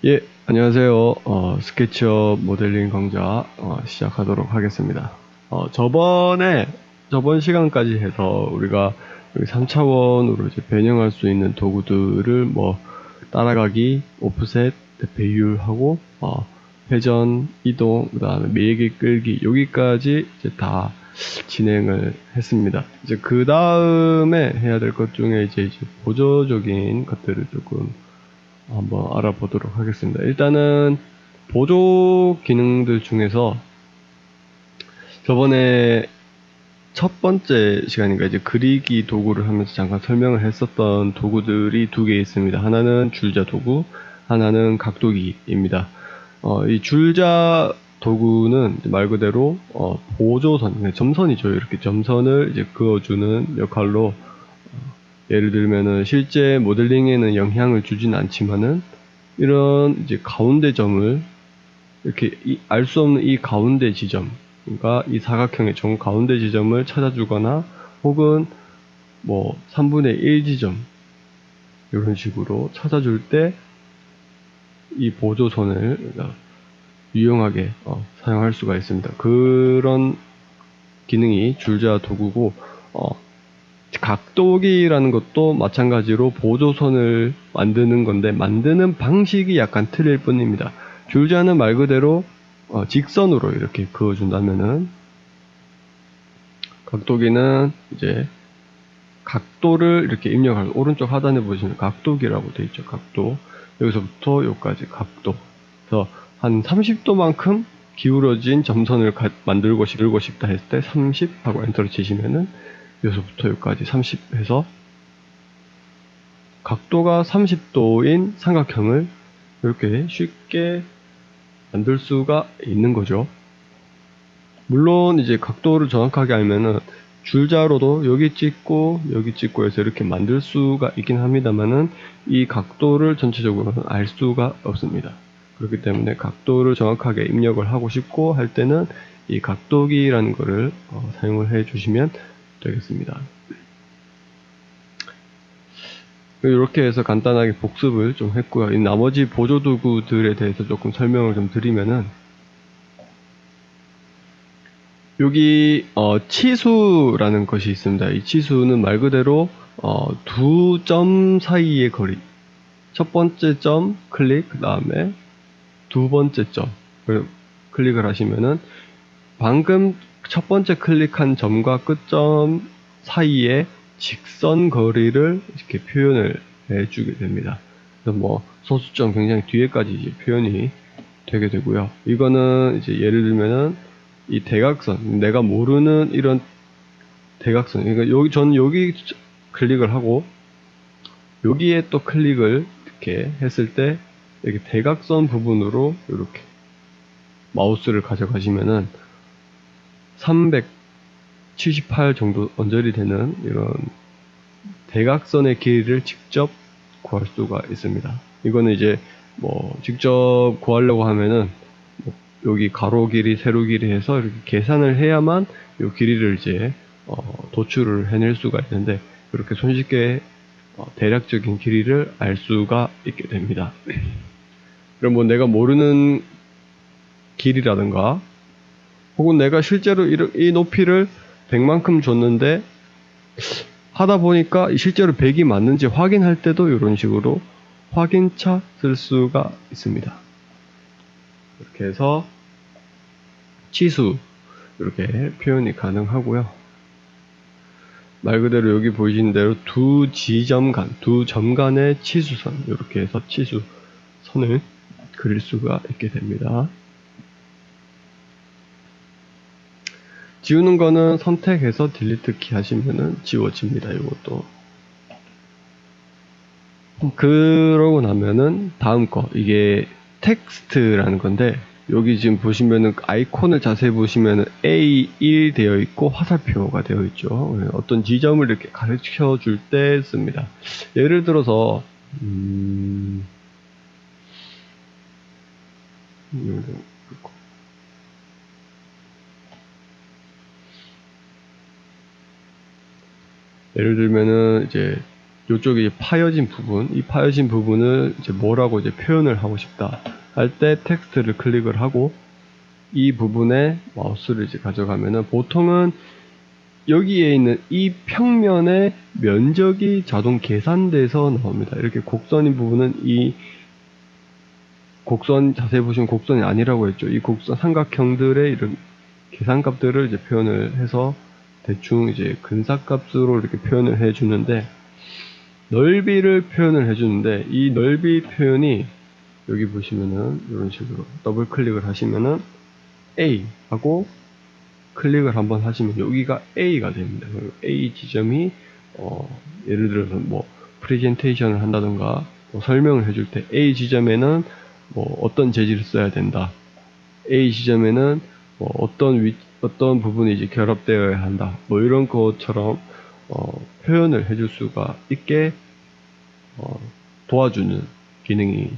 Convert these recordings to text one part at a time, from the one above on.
예, 안녕하세요. 스케치업 모델링 강좌 시작하도록 하겠습니다. 저번 시간까지 해서 우리가 여기 3차원으로 이제 변형할 수 있는 도구들을 뭐 따라가기, 오프셋, 배율하고 회전, 이동, 그 다음에 매개 끌기 여기까지 이제 다 진행을 했습니다. 이제 그 다음에 해야 될 것 중에 이제 보조적인 것들을 조금 한번 알아보도록 하겠습니다. 일단은 보조 기능들 중에서 저번에 첫 번째 시간인가 이제 그리기 도구를 하면서 잠깐 설명을 했었던 도구들이 두 개 있습니다. 하나는 줄자 도구, 하나는 각도기입니다. 이 줄자 도구는 말 그대로 보조선, 점선이죠. 이렇게 점선을 이제 그어주는 역할로 예를 들면은 실제 모델링에는 영향을 주진 않지만은 이런 이제 가운데 점을 이렇게 알 수 없는 이 가운데 지점, 그러니까 이 사각형의 정 가운데 지점을 찾아주거나 혹은 뭐 3분의 1 지점 이런 식으로 찾아줄 때 이 보조선을 유용하게 사용할 수가 있습니다. 그런 기능이 줄자 도구고 각도기라는 것도 마찬가지로 보조선을 만드는 건데 만드는 방식이 약간 틀릴 뿐입니다. 줄자는 말 그대로 직선으로 이렇게 그어준다면은 각도기는 이제 각도를 이렇게 입력할 오른쪽 하단에 보시면 각도기라고 되어 있죠. 각도 여기서부터 여기까지 각도. 그래서 한 30도만큼 기울어진 점선을 만들고 싶다 했을 때 30 하고 엔터를 치시면은 여기서부터 여기까지 30 해서 각도가 30도인 삼각형을 이렇게 쉽게 만들 수가 있는 거죠. 물론 이제 각도를 정확하게 알면은 줄자로도 여기 찍고 여기 찍고 해서 이렇게 만들 수가 있긴 합니다만은 이 각도를 전체적으로는 알 수가 없습니다. 그렇기 때문에 각도를 정확하게 입력을 하고 싶고 할 때는 이 각도기라는 거를 사용을 해 주시면 되겠습니다. 이렇게 해서 간단하게 복습을 좀 했고요. 이 나머지 보조도구들에 대해서 조금 설명을 좀 드리면은 여기 치수라는 것이 있습니다. 이 치수는 말 그대로 두 점 사이의 거리, 첫 번째 점 클릭, 그 다음에 두 번째 점 클릭을 하시면은 방금 첫 번째 클릭한 점과 끝점 사이의 직선 거리를 이렇게 표현을 해주게 됩니다. 그래서 뭐 소수점 굉장히 뒤에까지 이제 표현이 되게 되고요. 이거는 이제 예를 들면은 이 대각선, 내가 모르는 이런 대각선, 그러니까 여기 클릭을 하고 여기에 또 클릭을 이렇게 했을 때 이렇게 대각선 부분으로 이렇게 마우스를 가져가시면은 378 정도 언저리 되는 이런 대각선의 길이를 직접 구할 수가 있습니다. 이거는 이제 뭐 직접 구하려고 하면은 뭐 여기 가로 길이, 세로 길이 해서 이렇게 계산을 해야만 이 길이를 이제 도출을 해낼 수가 있는데 그렇게 손쉽게 대략적인 길이를 알 수가 있게 됩니다. 그럼 뭐 내가 모르는 길이라든가 혹은 내가 실제로 이 높이를 100만큼 줬는데 하다 보니까 실제로 100이 맞는지 확인할 때도 이런 식으로 확인차 쓸 수가 있습니다. 이렇게 해서 치수 이렇게 표현이 가능하고요. 말 그대로 여기 보이시는 대로 두 점 간의 치수선 이렇게 해서 치수선을 그릴 수가 있게 됩니다. 지우는 거는 선택해서 딜리트 키 하시면은 지워집니다. 이것도. 그러고 나면은 다음 거 이게 텍스트라는 건데 여기 지금 보시면은 아이콘을 자세히 보시면은 A1 되어 있고 화살표가 되어 있죠. 어떤 지점을 이렇게 가르쳐 줄 때 씁니다. 예를 들어서 예를 들면은 이제 요쪽에 이제 파여진 부분, 이 파여진 부분을 이제 뭐라고 이제 표현을 하고 싶다 할 때 텍스트를 클릭을 하고 이 부분에 마우스를 이제 가져가면은 보통은 여기에 있는 이 평면의 면적이 자동 계산돼서 나옵니다. 이렇게 곡선인 부분은 이 곡선, 자세히 보시면 곡선이 아니라고 했죠. 이 곡선 삼각형들의 이런 계산값들을 이제 표현을 해서 대충 이제 근사값으로 이렇게 표현을 해주는데, 넓이를 표현을 해주는데, 이 넓이 표현이 여기 보시면은 이런 식으로 더블 클릭을 하시면은 A 하고 클릭을 한번 하시면 여기가 A가 됩니다. A 지점이 예를 들어서 뭐 프레젠테이션을 한다던가 뭐 설명을 해줄 때 A 지점에는 뭐 어떤 재질을 써야 된다. A 지점에는 뭐 어떤 부분이 이제 결합되어야 한다. 뭐 이런 것처럼 표현을 해줄 수가 있게 도와주는 기능이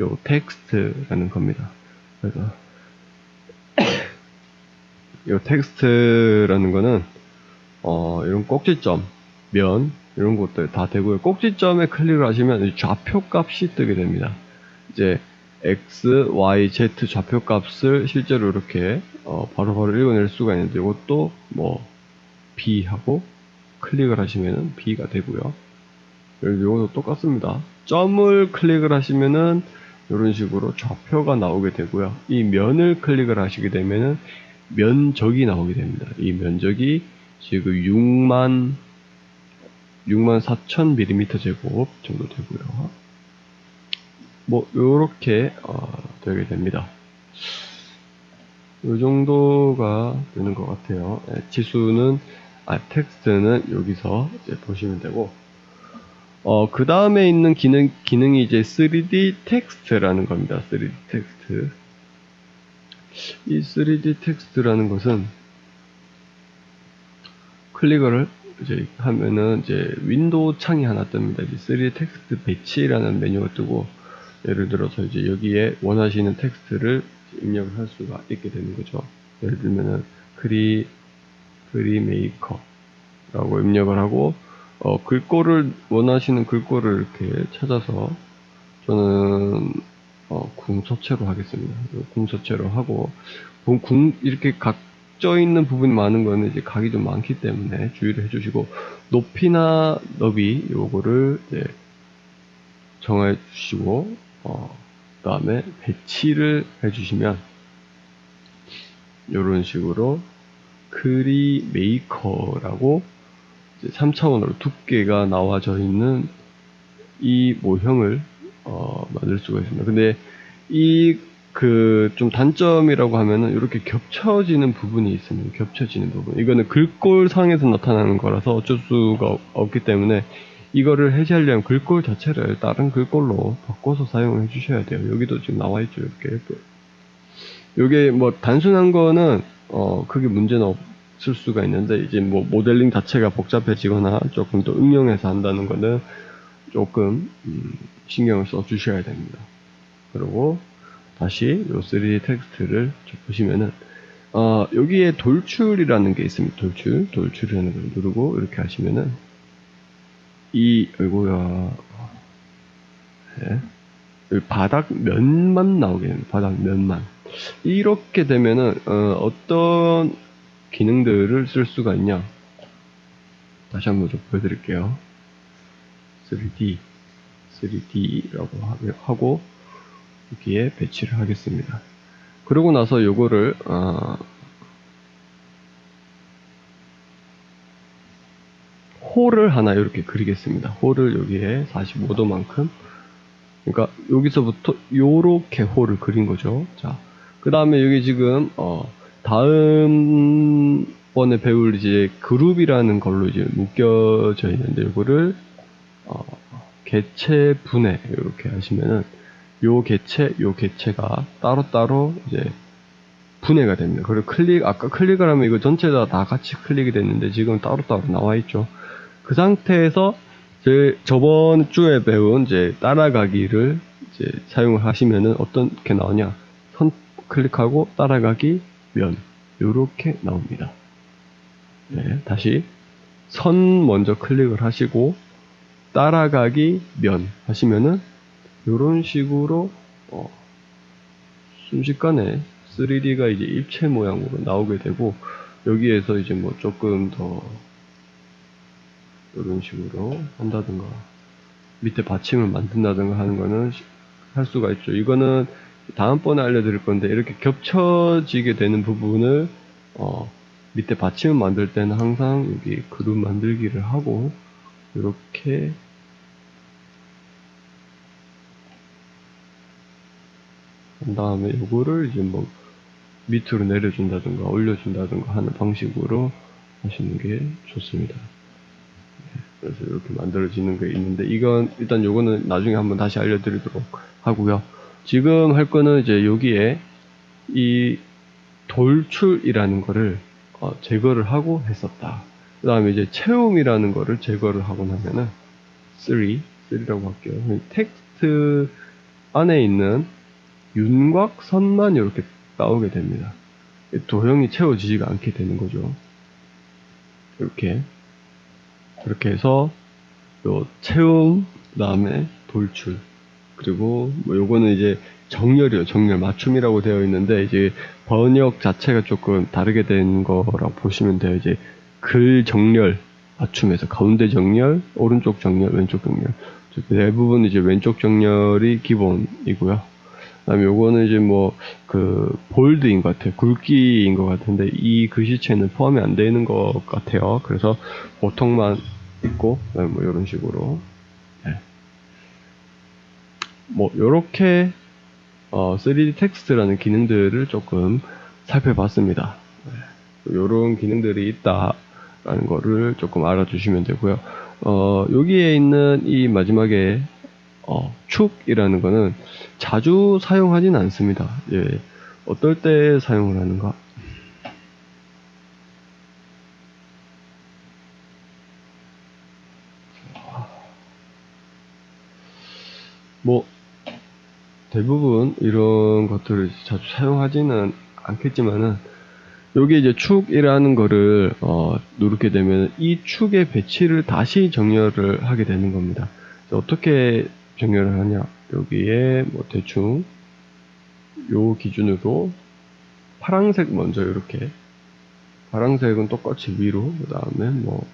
요 텍스트라는 겁니다. 그래서 이 텍스트라는 거는 이런 꼭지점, 면 이런 것들 다 되고요. 꼭지점에 클릭을 하시면 좌표 값이 뜨게 됩니다. 이제 X, Y, Z 좌표 값을 실제로 이렇게 바로바로 읽어낼 수가 있는데 이것도 뭐 B 하고 클릭을 하시면은 B가 되고요. 이것도 똑같습니다. 점을 클릭을 하시면은 이런 식으로 좌표가 나오게 되고요. 이 면을 클릭을 하시게 되면은 면적이 나오게 됩니다. 이 면적이 지금 64,000mm 제곱 정도 되고요. 뭐 요렇게 되게 됩니다. 요 정도가 되는 것 같아요. 지수는 텍스트는 여기서 이제 보시면 되고, 그 다음에 있는 기능이 이제 3D 텍스트라는 겁니다. 3D 텍스트. 이 3D 텍스트라는 것은 클릭을 이제 하면은 이제 윈도우 창이 하나 뜹니다. 이제 3D 텍스트 배치라는 메뉴가 뜨고, 예를 들어서 이제 여기에 원하시는 텍스트를 입력을 할 수가 있게 되는 거죠. 예를 들면은 크리메이커라고 입력을 하고 글꼴을 원하시는 글꼴을 이렇게 찾아서 저는 궁서체로 하겠습니다. 궁서체로 하고 이렇게 각져 있는 부분이 많은 거는 이제 각이 좀 많기 때문에 주의를 해주시고 높이나 너비 요거를 이제 정해 주시고 그 다음에 배치를 해주시면 이런 식으로 크리메이커라고 3차원으로 두께가 나와져 있는 이 모형을 만들 수가 있습니다. 근데 좀 단점이라고 하면은 이렇게 겹쳐지는 부분이 있습니다. 겹쳐지는 부분. 이거는 글꼴 상에서 나타나는 거라서 어쩔 수가 없기 때문에 이거를 해제하려면 글꼴 자체를 다른 글꼴로 바꿔서 사용을 해주셔야 돼요. 여기도 지금 나와 있죠. 이렇게. 요게 뭐 단순한 거는 크게 문제는 없을 수가 있는데 이제 뭐 모델링 자체가 복잡해지거나 조금 더 응용해서 한다는 거는 조금 신경을 써 주셔야 됩니다. 그리고 다시 요 3D 텍스트를 보시면은 여기에 돌출이라는 게 있습니다. 돌출이라는 걸 누르고 이렇게 하시면은 여기 바닥 면만 나오게 됩니다. 바닥 면만. 이렇게 되면은 어떤 기능들을 쓸 수가 있냐? 다시 한번 좀 보여드릴게요. 3D라고 하고 여기에 배치를 하겠습니다. 그러고 나서 요거를 홀을 하나 이렇게 그리겠습니다. 홀을 여기에 45도만큼. 그러니까 여기서부터 요렇게 홀을 그린 거죠. 자, 그 다음에 여기 지금 다음 번에 배울 이제 그룹이라는 걸로 이제 묶여져 있는데 요거를 개체 분해 이렇게 하시면은 요 개체가 따로따로 이제 분해가 됩니다. 그리고 아까 클릭을 하면 이거 전체 다 같이 클릭이 됐는데 지금 따로따로 나와 있죠. 그 상태에서 저번 주에 배운 이제 따라가기를 이제 사용을 하시면은 어떻게 나오냐? 선 클릭하고 따라가기 면 요렇게 나옵니다. 네, 다시 선 먼저 클릭을 하시고 따라가기 면 하시면은 이런 식으로 순식간에 3D가 이제 입체 모양으로 나오게 되고, 여기에서 이제 뭐 조금 더 이런 식으로 한다든가 밑에 받침을 만든다든가 하는 거는 할 수가 있죠. 이거는 다음번에 알려드릴 건데, 이렇게 겹쳐지게 되는 부분을 밑에 받침을 만들 때는 항상 여기 그룹 만들기를 하고, 이렇게 한 다음에 요거를 이제 뭐 밑으로 내려준다든가 올려준다든가 하는 방식으로 하시는 게 좋습니다. 그래서 이렇게 만들어지는 게 있는데, 이건 일단 요거는 나중에 한번 다시 알려드리도록 하고요. 지금 할 거는 이제 여기에 이 돌출이라는 거를 제거를 하고 했었다. 그 다음에 이제 채움이라는 거를 제거를 하고 나면은 3라고 할게요. 텍스트 안에 있는 윤곽선만 이렇게 나오게 됩니다. 도형이 채워지지가 않게 되는 거죠. 이렇게 해서 요 채움, 그 다음에 돌출, 그리고 뭐 요거는 이제 정렬이요. 정렬 맞춤이라고 되어 있는데, 이제 번역 자체가 조금 다르게 된 거라고 보시면 돼요. 이제 글 정렬 맞춤에서 가운데 정렬, 오른쪽 정렬, 왼쪽 정렬. 대부분 이제 왼쪽 정렬이 기본이고요. 그다음에 요거는 이제 뭐 볼드인 것 같아요. 굵기인 것 같은데 이 글씨체는 포함이 안 되는 것 같아요. 그래서 보통만 있고, 그다음에 뭐 이런 식으로, 뭐 요렇게 3D 텍스트라는 기능들을 조금 살펴봤습니다. 요런 기능들이 있다라는 거를 조금 알아주시면 되고요. 여기에 있는 이 마지막에 축이라는 거는 자주 사용하진 않습니다. 예, 어떨 때 사용을 하는가? 뭐 대부분 이런 것들을 자주 사용하지는 않겠지만은, 여기 이제 축이라는 거를 누르게 되면 이 축의 배치를 다시 정렬을 하게 되는 겁니다. 어떻게 정렬을 하냐? 여기에 뭐 대충 요 기준으로 파란색 먼저, 이렇게 파란색은 똑같이 위로, 그 다음에 뭐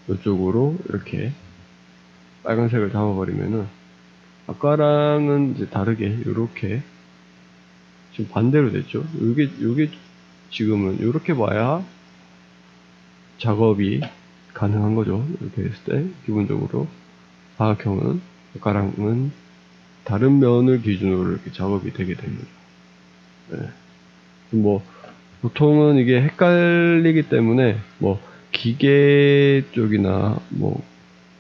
이쪽으로 이렇게 빨간색을 잡아버리면은, 아까랑은 이제 다르게 이렇게 지금 반대로 됐죠. 요게 지금은 이렇게 봐야 작업이 가능한 거죠. 이렇게 했을 때 기본적으로 사각형은 아까랑은 다른 면을 기준으로 이렇게 작업이 되게 됩니다. 네. 뭐 보통은 이게 헷갈리기 때문에 뭐 기계 쪽이나 뭐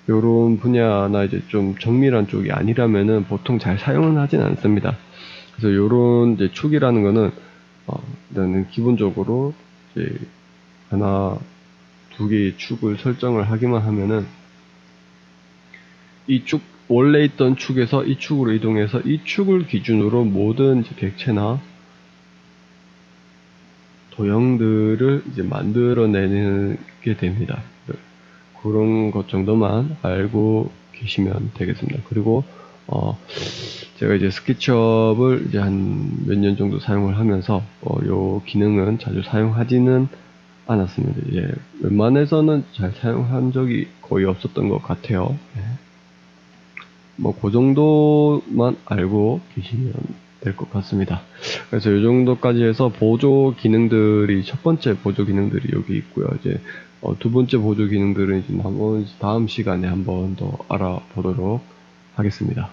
요런 분야나 이제 좀 정밀한 쪽이 아니라면은 보통 잘 사용은 하진 않습니다. 그래서 요런 이제 축이라는 거는 일단은 기본적으로 이제 하나, 두 개의 축을 설정을 하기만 하면은 이 축, 원래 있던 축에서 이 축으로 이동해서 이 축을 기준으로 모든 이제 객체나 도형들을 이제 만들어내게 됩니다. 그런 것 정도만 알고 계시면 되겠습니다. 그리고 제가 이제 스케치업을 이제 한 몇 년 정도 사용을 하면서 요 기능은 자주 사용하지는 않았습니다. 이제 웬만해서는 잘 사용한 적이 거의 없었던 것 같아요. 뭐 그 정도만 알고 계시면 될 것 같습니다. 그래서 이 정도까지 해서 보조 기능들이, 첫 번째 보조 기능들이 여기 있고요. 이제 두 번째 보조 기능들은 이제 다음 시간에 한번 더 알아보도록 하겠습니다.